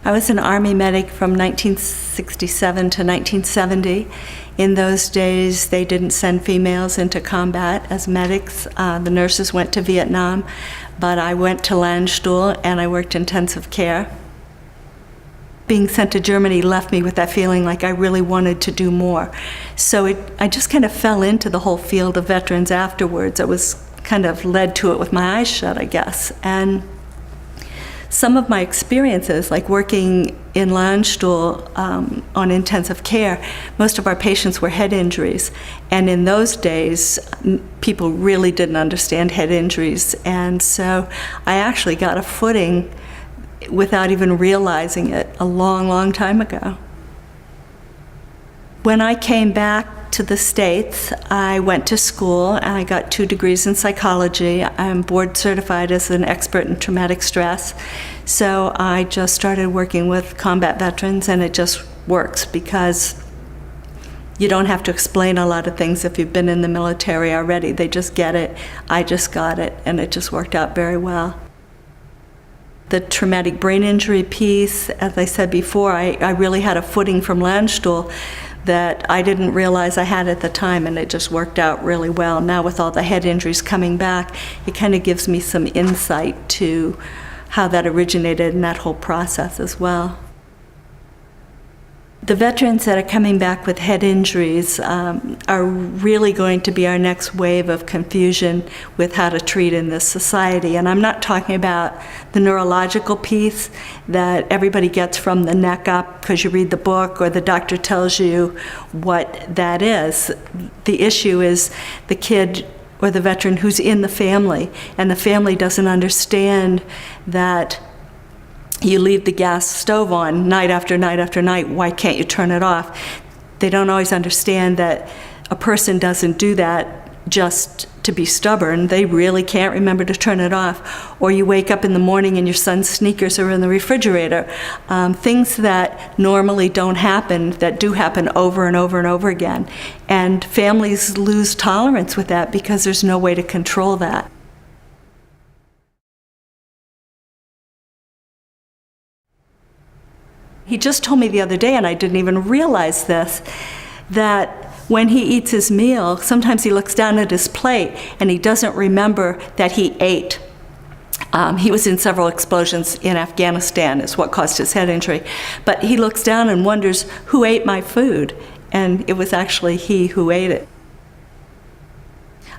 I was an Army medic from 1967 to 1970. In those days, they didn't send females into combat as medics. The nurses went to Vietnam, but I went to Landstuhl and I worked intensive care. Being sent to Germany left me with that feeling like I really wanted to do more. So I just kind of fell into the whole field of veterans afterwards. I was kind of led to it with my eyes shut, I guess. And some of my experiences, like working in Landstuhl on intensive care, most of our patients were head injuries. And in those days, people really didn't understand head injuries. And so I actually got a footing without even realizing it a long, long time ago. When I came back to the States, I went to school and I got 2 degrees in psychology. I'm board certified as an expert in traumatic stress. So I just started working with combat veterans, and it just works because you don't have to explain a lot of things if you've been in the military already. They just get it. I just got it, and it just worked out very well. The traumatic brain injury piece, as I said before, I really had a footing from Landstuhl that I didn't realize I had at the time, and it just worked out really well. Now with all the head injuries coming back, it kind of gives me some insight to how that originated in that whole process as well. The veterans that are coming back with head injuries are really going to be our next wave of confusion with how to treat in this society. And I'm not talking about the neurological piece that everybody gets from the neck up because you read the book or the doctor tells you what that is. The issue is the kid or the veteran who's in the family, and the family doesn't understand that you leave the gas stove on night after night after night. Why can't you turn it off? They don't always understand that a person doesn't do that just to be stubborn. They really can't remember to turn it off. Or you wake up in the morning and your son's sneakers are in the refrigerator. Things that normally don't happen, that do happen over and over and over again. And families lose tolerance with that because there's no way to control that. He just told me the other day, and I didn't even realize this, that when he eats his meal, sometimes he looks down at his plate and he doesn't remember that he ate. He was in several explosions in Afghanistan, is what caused his head injury. But he looks down and wonders, who ate my food? And it was actually he who ate it.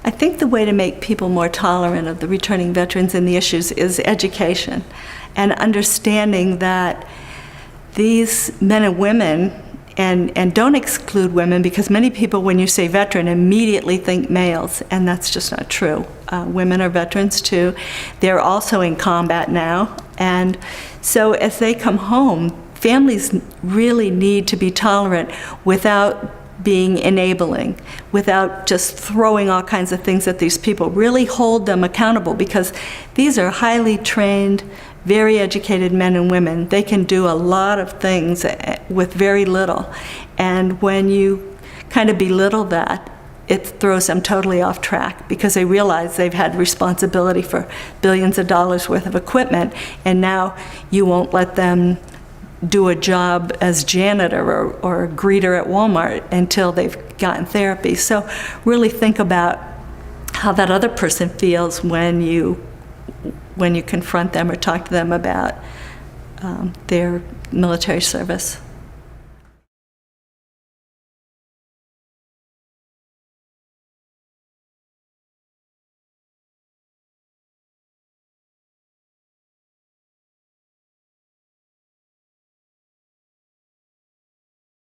I think the way to make people more tolerant of the returning veterans and the issues is education and understanding that these men and women, and don't exclude women, because many people, when you say veteran, immediately think males, and that's just not true. Women are veterans too. They're also in combat now, and so as they come home, families really need to be tolerant without being enabling, without just throwing all kinds of things at these people. Really hold them accountable, because these are highly trained, very educated men and women. They can do a lot of things with very little. And when you kind of belittle that, it throws them totally off track, because they realize they've had responsibility for billions of dollars worth of equipment, and now you won't let them do a job as janitor or a greeter at Walmart until they've gotten therapy. So really think about how that other person feels when you confront them or talk to them about their military service.